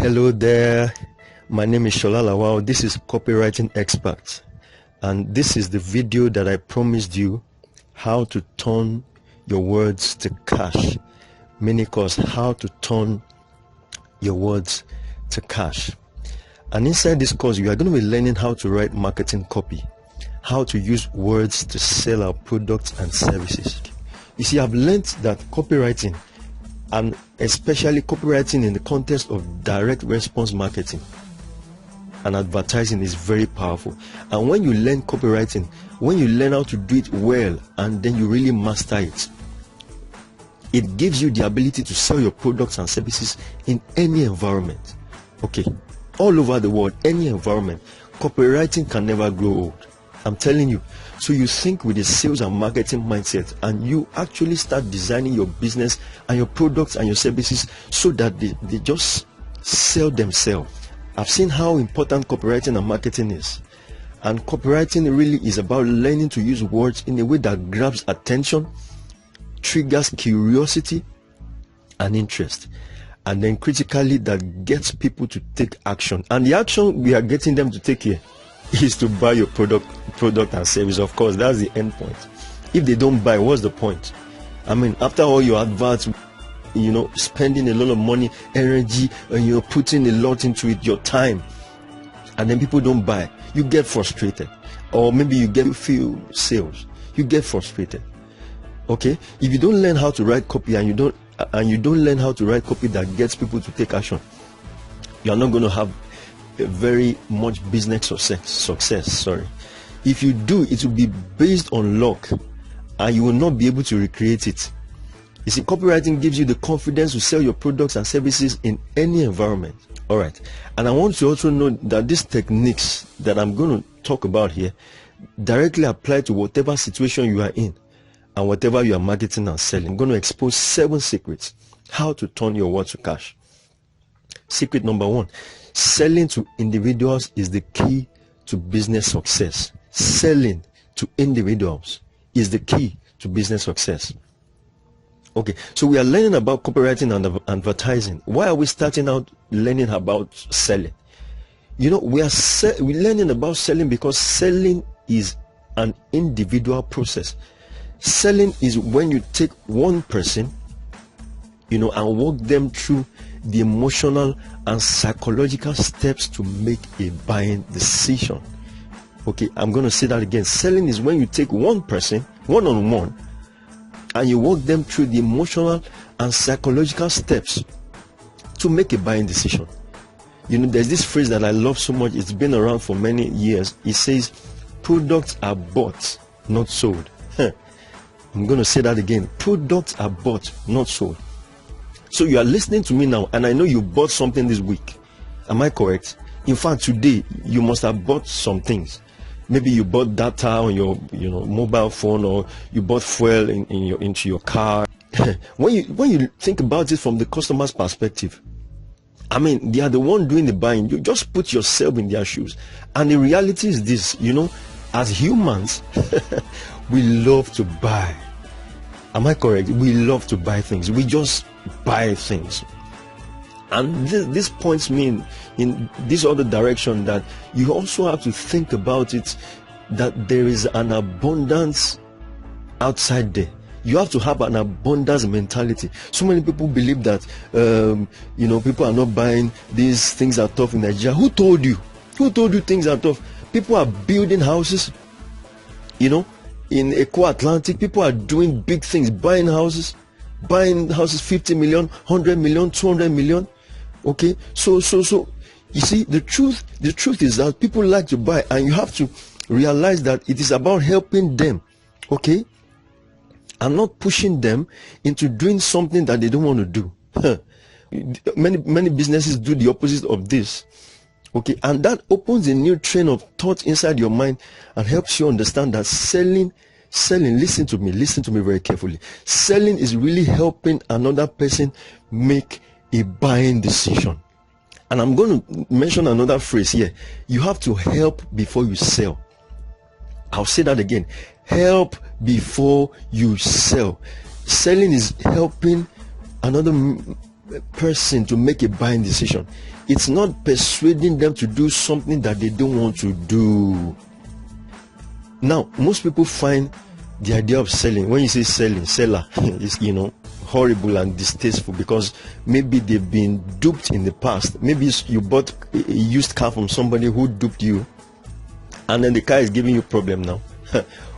Hello there, my name is Shola Lawal. This is Copywriting Expert, and this is the video that I promised you, how to turn your words to cash. Mini course, how to turn your words to cash. And inside this course, you are going to be learning how to write marketing copy, how to use words to sell our products and services. You see, I've learned that copywriting, and especially copywriting in the context of direct response marketing and advertising, is very powerful. And when you learn copywriting, when you learn how to do it well and then you really master it, it gives you the ability to sell your products and services in any environment. Okay, all over the world, any environment. Copywriting can never grow old, I'm telling you. So you think with a sales and marketing mindset, and you actually start designing your business and your products and your services so that they just sell themselves. I've seen how important copywriting and marketing is. And copywriting really is about learning to use words in a way that grabs attention, triggers curiosity and interest, and then critically that gets people to take action. And the action we are getting them to take here is to buy your product and service. Of course, that's the end point. If they don't buy, what's the point? I mean, after all your adverts, spending a lot of money, energy, and you're putting a lot into it, your time, and then people don't buy, you get frustrated. Or maybe you get few sales, you get frustrated. Okay, if you don't learn how to write copy and you don't learn how to write copy that gets people to take action, you are not going to have a very much business success. If you do, it will be based on luck and you will not be able to recreate it. You see, copywriting gives you the confidence to sell your products and services in any environment. All right, and I want you to also know that these techniques that I'm going to talk about here directly apply to whatever situation you are in and whatever you are marketing and selling. I'm going to expose 7 secrets how to turn your words to cash. Secret number 1: selling to individuals is the key to business success. Selling to individuals is the key to business success. Okay, so we are learning about copywriting and advertising. Why are we starting out learning about selling? We're learning about selling because selling is an individual process. Selling is when you take one person, and walk them through the emotional and psychological steps to make a buying decision. Okay, I'm going to say that again. Selling is when you take one person, one-on-one, and you walk them through the emotional and psychological steps to make a buying decision. There's this phrase that I love so much. It's been around for many years. It says, products are bought, not sold. I'm going to say that again. Products are bought, not sold. So you are listening to me now, and I know you bought something this week. Am I correct? In fact, today you must have bought some things. Maybe you bought data on your mobile phone, or you bought fuel into your car. When you think about it from the customer's perspective, I mean, they are the one doing the buying. You just put yourself in their shoes. And the reality is this, as humans, we love to buy. Am I correct? We love to buy things. We just buy things. And this points me in this other direction, that you also have to think about it, that there is an abundance outside there. You have to have an abundance mentality. So many people believe that people are not buying, these things are tough in Nigeria. Who told you? Who told you things are tough? People are building houses, in Eco Atlantic. People are doing big things, buying houses 50 million, 100 million, 200 million. Okay, so you see, the truth is that people like to buy, and you have to realize that it is about helping them, okay, and not pushing them into doing something that they don't want to do. Many businesses do the opposite of this. Okay, and that opens a new train of thought inside your mind and helps you understand that selling, listen to me very carefully. Selling is really helping another person make a buying decision. And I'm going to mention another phrase here. You have to help before you sell. I'll say that again. Help before you sell. Selling is helping another person to make a buying decision. It's not persuading them to do something that they don't want to do. Now, most people find the idea of selling, when you say selling, seller, is, horrible and distasteful, because maybe they've been duped in the past. Maybe you bought a used car from somebody who duped you, and then the car is giving you problem now.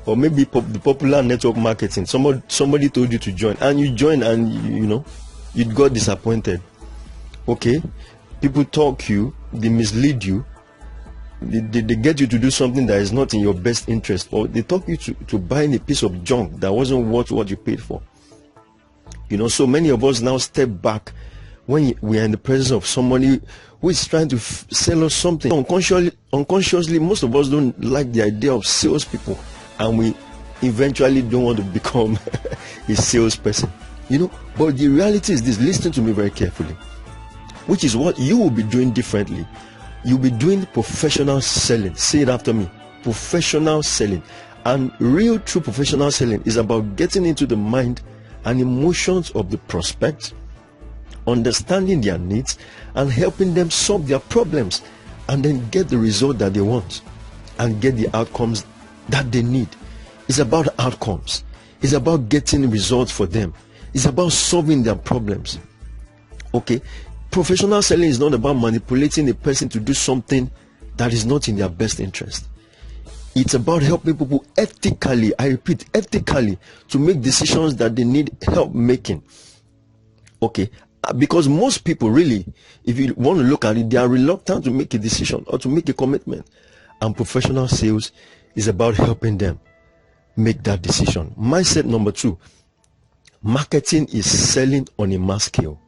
Or maybe the popular network marketing, somebody told you to join, and you joined, and you got disappointed. Okay, people talk you, they mislead you, they get you to do something that is not in your best interest, or they talk you to buying a piece of junk that wasn't worth what you paid for. So many of us now step back when we are in the presence of somebody who is trying to sell us something. Unconsciously, most of us don't like the idea of salespeople, and we eventually don't want to become a salesperson. But the reality is this: listen to me very carefully, which is what you will be doing differently. You'll be doing professional selling. Say it after me: professional selling. And real, true professional selling is about getting into the mind and emotions of the prospect, understanding their needs, and helping them solve their problems, and then get the result that they want and get the outcomes that they need. It's about outcomes. It's about getting results for them. It's about solving their problems. Okay, professional selling is not about manipulating a person to do something that is not in their best interest. It's about helping people ethically, I repeat, ethically, to make decisions that they need help making. Okay, because most people really, if you want to look at it, they are reluctant to make a decision or to make a commitment. And professional sales is about helping them make that decision. Mindset number 2: marketing is selling on a mass scale.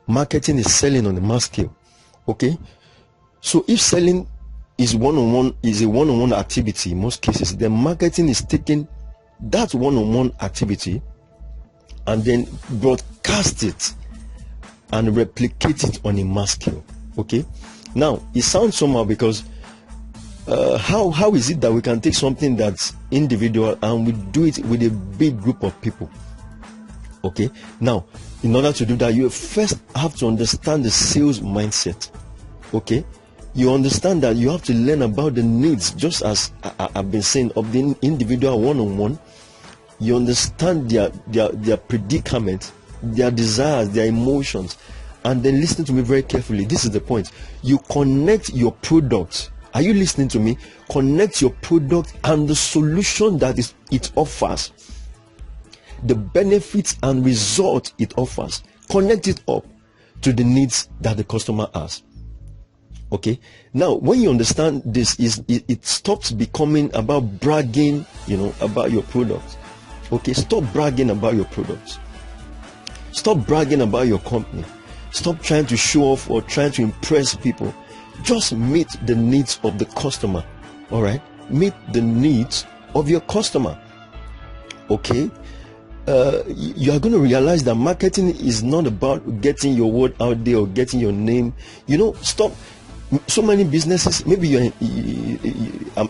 Marketing is selling on a mass scale. Okay, so if selling is a one-on-one activity in most cases, then marketing is taking that one-on-one activity and then broadcast it and replicate it on a mass scale. Okay, now it sounds somehow, because how is it that we can take something that's individual and we do it with a big group of people? Okay, now in order to do that, you first have to understand the sales mindset. Okay, you understand that you have to learn about the needs, just as I've been saying, of the individual one-on-one. You understand their predicament, their desires, their emotions, and then listen to me very carefully. This is the point. You connect your product. Are you listening to me? Connect your product and the solution that it offers, the benefits and results it offers. Connect it up to the needs that the customer has. Okay, now when you understand this, it stops becoming about bragging, about your product. Okay, stop bragging about your products. Stop bragging about your company. Stop trying to show off or trying to impress people. Just meet the needs of the customer. All right, meet the needs of your customer. Okay, you are going to realize that marketing is not about getting your word out there or getting your name. Stop. So many businesses, maybe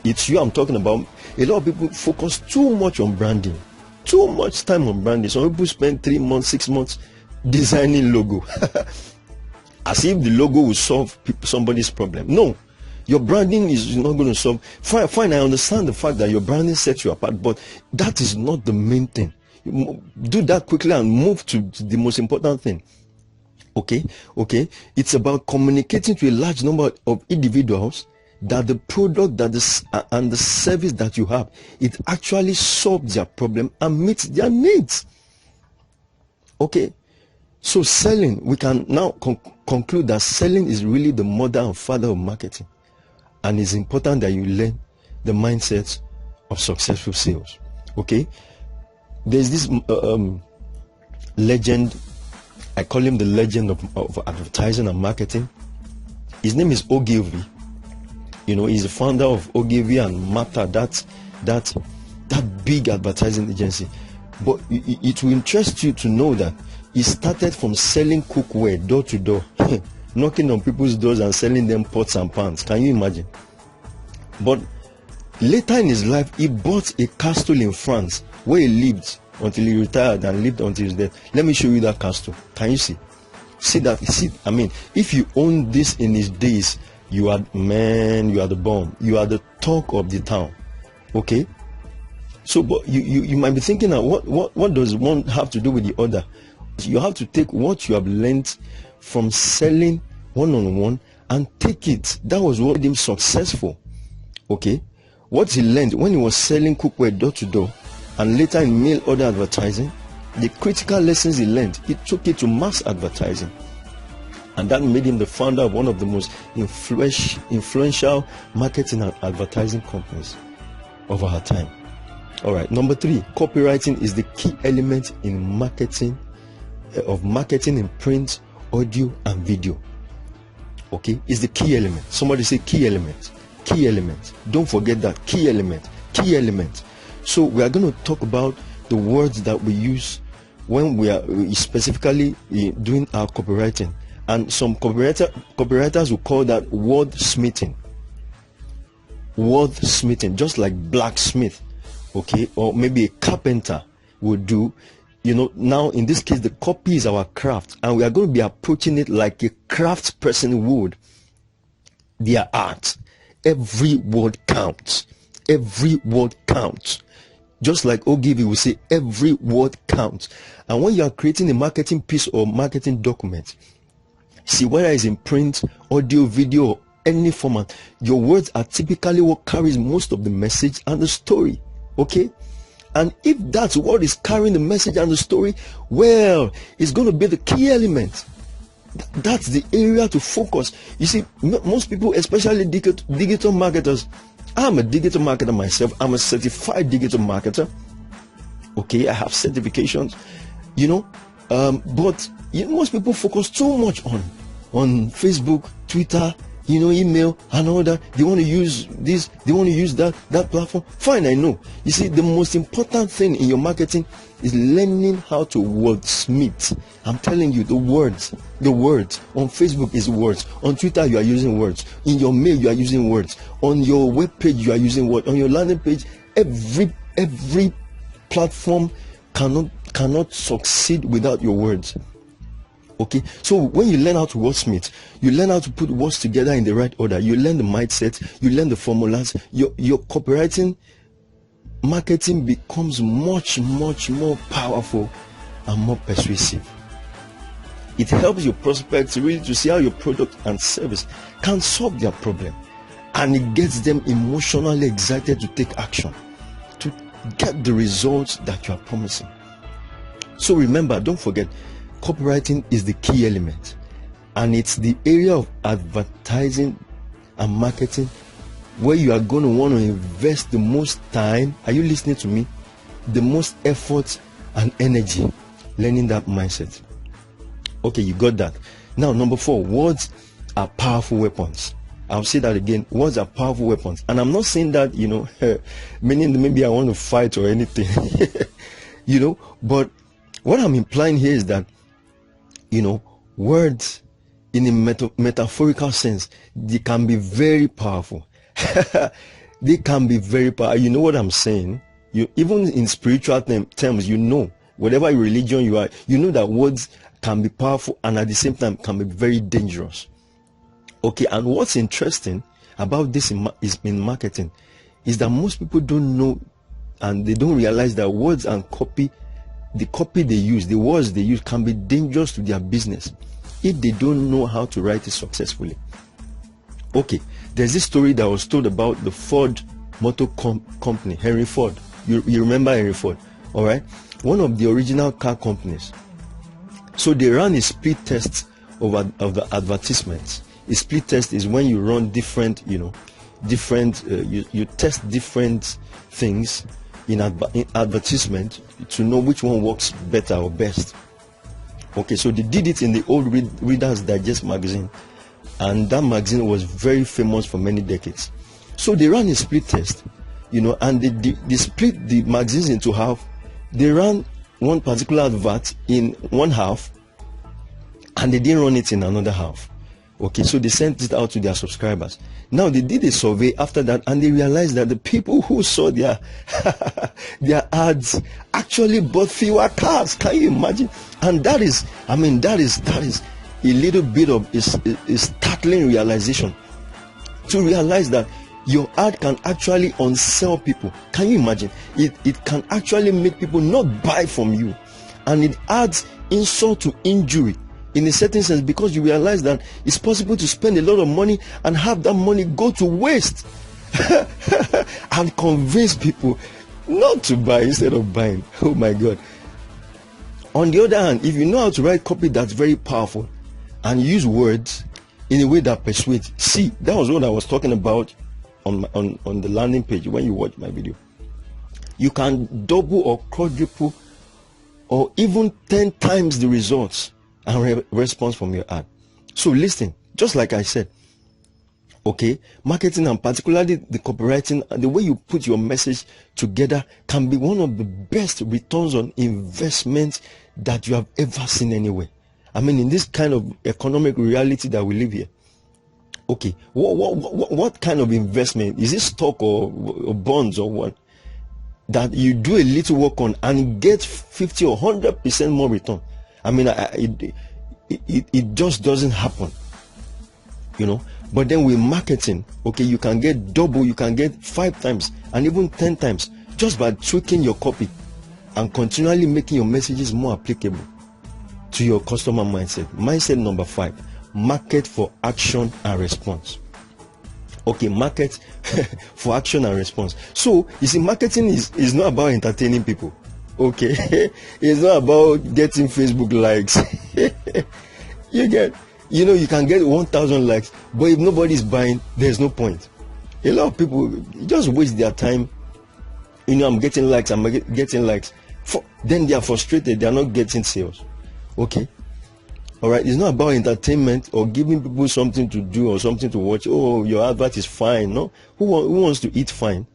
it's you I'm talking about. A lot of people focus too much on branding, too much time on branding. Some people spend 3 months, 6 months designing logo, as if the logo will solve somebody's problem. No, your branding is not going to solve. Fine, I understand the fact that your branding sets you apart, but that is not the main thing. Do that quickly and move to the most important thing. Okay, it's about communicating to a large number of individuals that the product and the service that you have, it actually solves their problem and meets their needs. Okay, so selling, we can now conclude that selling is really the mother and father of marketing, and it's important that you learn the mindset of successful sales. Okay, there's this legend. I call him the legend of advertising and marketing. His name is Ogilvy. He's the founder of Ogilvy and Mather, that big advertising agency. But it will interest you to know that he started from selling cookware door to door, knocking on people's doors and selling them pots and pans. Can you imagine? But later in his life, he bought a castle in France where he lived until he retired and lived until his death. Let me show you that castle. Can you see? See that? See, I mean, if you own this in his days, you are the bomb. You are the talk of the town. Okay. So, but you might be thinking, what does one have to do with the other? You have to take what you have learned from selling one-on-one and take it. That was what made him successful. Okay. What he learned when he was selling cookware door to door and later in mail order advertising, the critical lessons he learned, he took it to mass advertising. And that made him the founder of one of the most influential marketing and advertising companies of our time. All right. Number 3, copywriting is the key element in marketing, in print, audio, and video. Okay, it's the key element. Somebody say key element. Key element. Don't forget that key element. Key element. So we are going to talk about the words that we use when we are specifically doing our copywriting. And some copywriters will call that wordsmithing. Wordsmithing, just like blacksmith, okay, or maybe a carpenter would do. You know, now in this case, the copy is our craft, and we are going to be approaching it like a craft person would their art. Every word counts. Every word counts. Just like Ogilvy will say, every word counts. And when you are creating a marketing piece or marketing document, see, whether it's in print, audio, video, or any format, your words are typically what carries most of the message and the story. Okay? And if that's what is carrying the message and the story, well, it's going to be the key element. That's the area to focus. You see, most people, especially digital marketers, I'm a digital marketer myself. I'm a certified digital marketer. Okay, I have certifications, you know, but most people focus too much on Facebook, Twitter, you know, email and all that. They want to use this, they want to use that platform. Fine, I know. You see, the most important thing in your marketing is learning how to wordsmith. I'm telling you, the words on Facebook is words, on Twitter you are using words, in your mail you are using words, on your web page you are using words, on your landing page. Every platform cannot succeed without your words. Okay, so when you learn how to wordsmith, you learn how to put words together in the right order, you learn the mindset, you learn the formulas, your copywriting marketing becomes much more powerful and more persuasive. It helps your prospects really to see how your product and service can solve their problem, and it gets them emotionally excited to take action to get the results that you are promising. So remember, don't forget, copywriting is the key element, and it's the area of advertising and marketing where you are going to want to invest the most time. Are you listening to me? The most effort and energy learning that mindset. Okay, you got that. Now, number 4, words are powerful weapons. I'll say that again. Words are powerful weapons. And I'm not saying that, you know, meaning maybe I want to fight or anything, you know, but what I'm implying here is that, you know, words in a metaphorical sense, they can be very powerful. They can be very powerful. You know what I'm saying? You, even in spiritual terms, you know, whatever religion you are, you know that words can be powerful and at the same time can be very dangerous. Okay, and what's interesting about this in marketing is that most people don't know and they don't realize that words and copy, the copy they use, the words they use can be dangerous to their business if they don't know how to write it successfully. Okay, there's this story that was told about the Ford Motor Company, Henry Ford. You remember Henry Ford, all right? One of the original car companies. So they ran a split test of the advertisements. A split test is when you run different, you know, you test different things in advertisement to know which one works better or best. Okay, so they did it in the old Reader's Digest magazine, and that magazine was very famous for many decades. So they ran a split test, you know, and they split the magazines into half. They ran one particular advert in one half and they didn't run it in another half. Okay, so they sent it out to their subscribers. Now they did a survey after that and they realized that the people who saw their their ads actually bought fewer cars. Can you imagine? And that is, I mean, that is a little bit of a startling realization to realize that your ad can actually unsell people. Can you imagine? It can actually make people not buy from you, and it adds insult to injury in a certain sense, because you realize that it's possible to spend a lot of money and have that money go to waste and convince people not to buy instead of buying. Oh my God. On the other hand, if you know how to write copy that's very powerful and use words in a way that persuades, see, that was what I was talking about on the landing page. When you watch my video, you can double or quadruple or even 10 times the results and response from your ad. So listen, just like I said, okay, marketing, and particularly the copywriting and the way you put your message together, can be one of the best returns on investment that you have ever seen anywhere. I mean, in this kind of economic reality that we live here. Okay, what kind of investment? Is it stock or bonds or what? That you do a little work on and get 50 or 100% more return. I mean, it just doesn't happen, you know. But then with marketing, okay, you can get double, you can get 5 times and even 10 times just by tweaking your copy and continually making your messages more applicable to your customer mindset. Mindset number 5, market for action and response. Okay, market for action and response. So you see, marketing is not about entertaining people. Okay, it's not about getting Facebook likes. You know, you can get 1,000 likes, but if nobody's buying, there's no point. A lot of people just waste their time. You know, I'm getting likes, then they are frustrated, they are not getting sales. Okay, all right, it's not about entertainment or giving people something to do or something to watch. Oh, your advert is fine. No, who wants to eat fine?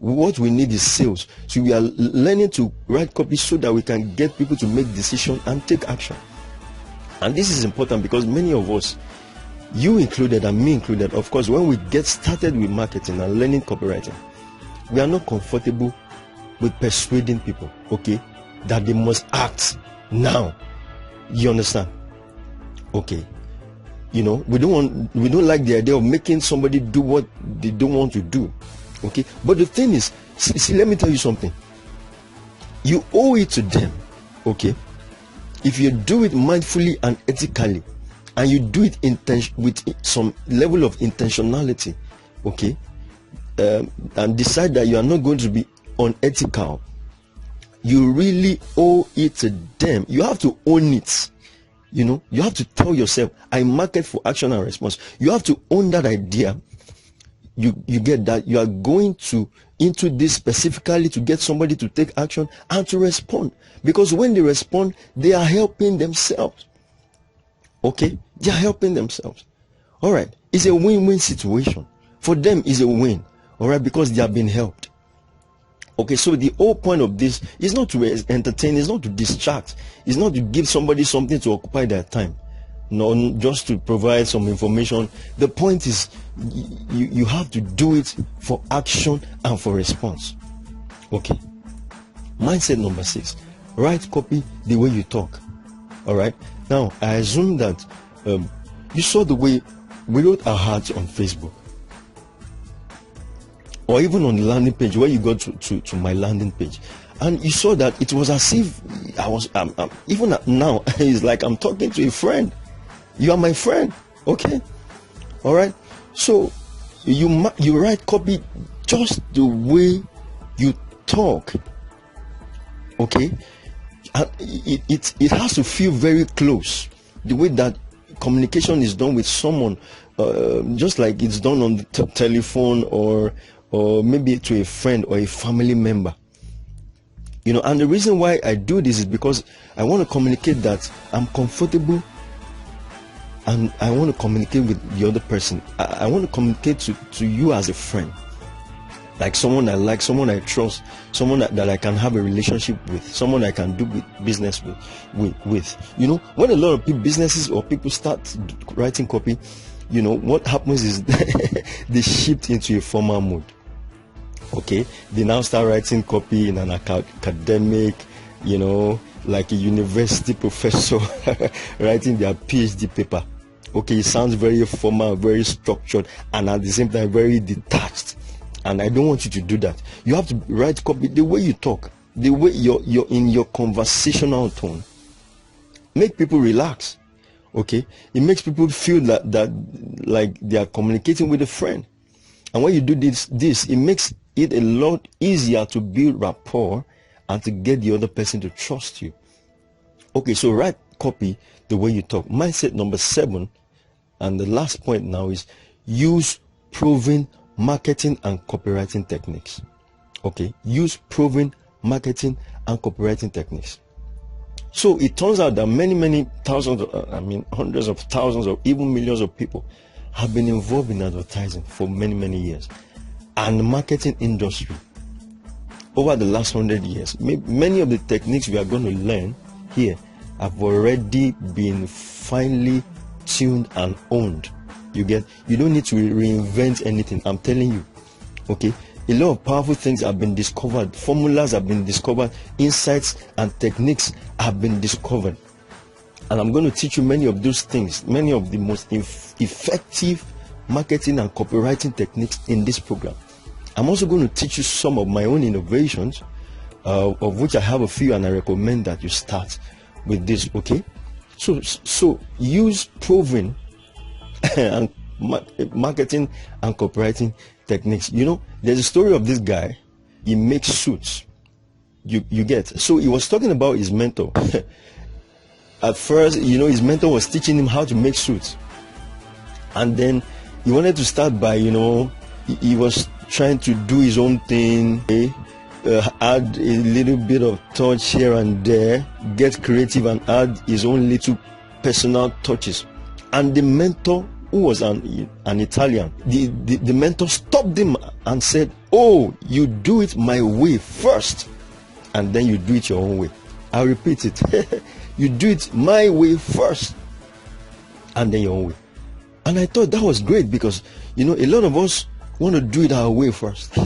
What we need is sales. So we are learning to write copy so that we can get people to make decisions and take action. And this is important because many of us, you included and me included, of course, when we get started with marketing and learning copywriting, we are not comfortable with persuading people, okay, that they must act now. You understand? Okay. You know, we don't like the idea of making somebody do what they don't want to do. Okay. But the thing is, see, let me tell you something. You owe it to them, okay? If you do it mindfully and ethically, and you do it with some level of intentionality, okay, and decide that you are not going to be unethical, you really owe it to them. You have to own it. You know, you have to tell yourself, I market for action and response. You have to own that idea. You get that you are going into this specifically to get somebody to take action and to respond, because when they respond, they are helping themselves. Okay, they are helping themselves. All right, it's a win-win situation for them. Is a win, all right, because they have been helped. Okay, so the whole point of this is not to entertain, it's not to distract, it's not to give somebody something to occupy their time. No, just to provide some information. The point is, you have to do it for action and for response. Okay. Mindset number 6, write copy the way you talk. All right. Now, I assume that you saw the way we wrote our ads on Facebook, or even on the landing page where you go to my landing page, and you saw that it was as if I was even now it's like I'm talking to a friend. You are my friend, okay? All right. So you write copy just the way you talk, okay? And it has to feel very close. The way that communication is done with someone, just like it's done on the telephone or maybe to a friend or a family member. You know, and the reason why I do this is because I want to communicate that I'm comfortable. And I want to communicate with the other person. I want to communicate to you as a friend, like someone I like, someone I trust, someone that I can have a relationship with, someone I can do business with. You know, when a lot of businesses or people start writing copy, you know, what happens is they shift into a formal mode. Okay, they now start writing copy in an academic, you know, like a university professor writing their PhD paper. Okay, it sounds very formal, very structured, and at the same time very detached. And I don't want you to do that. You have to write copy the way you talk, the way you're in your conversational tone. Make people relax. Okay, it makes people feel that like they are communicating with a friend. And when you do this, it makes it a lot easier to build rapport and to get the other person to trust you. Okay, so write copy the way you talk. Mindset number 7, and the last point now, is use proven marketing and copywriting techniques. Okay, use proven marketing and copywriting techniques. So it turns out that many thousands, hundreds of thousands or even millions of people have been involved in advertising for many years, and the marketing industry over the last 100 years. Many of the techniques we are going to learn here have already been finely tuned and owned. You don't need to reinvent anything. I'm telling you. Okay, a lot of powerful things have been discovered, formulas have been discovered, insights and techniques have been discovered, and I'm going to teach you many of those things, many of the most effective marketing and copywriting techniques in this program. I'm also going to teach you some of my own innovations, of which I have a few, and I recommend that you start with this. Okay, so use proven and marketing and copywriting techniques. You know, there's a story of this guy. He makes suits. You get. So he was talking about his mentor. At first, you know, his mentor was teaching him how to make suits, and then he wanted to start by, you know, he was trying to do his own thing, add a little bit of touch here and there, get creative and add his own little personal touches. And the mentor, who was an Italian, the mentor stopped him and said, "Oh, you do it my way first, and then you do it your own way." I repeat it. You do it my way first, and then your own way. And I thought that was great, because, you know, a lot of us want to do it our way first.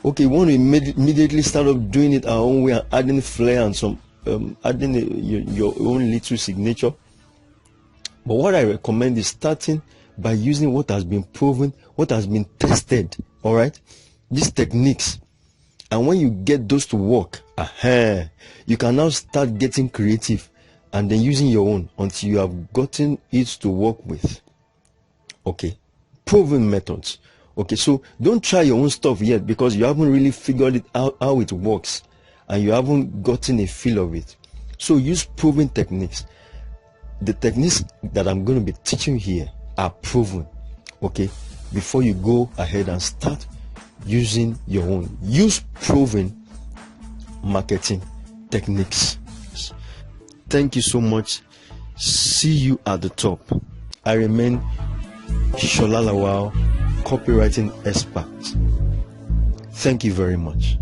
Okay, we want to immediately start off doing it our own way and adding flair and some adding your own little signature. But what I recommend is starting by using what has been proven, what has been tested. All right, these techniques, and when you get those to work, you can now start getting creative and then using your own until you have gotten it to work with. Okay, proven methods. Okay, so don't try your own stuff yet, because you haven't really figured it out how it works, and you haven't gotten a feel of it. So use proven techniques. The techniques that I'm going to be teaching here are proven. Okay, before you go ahead and start using your own, use proven marketing techniques. Thank you so much. See you at the top. I remain Shola Lawal, copywriting expert. Thank you very much.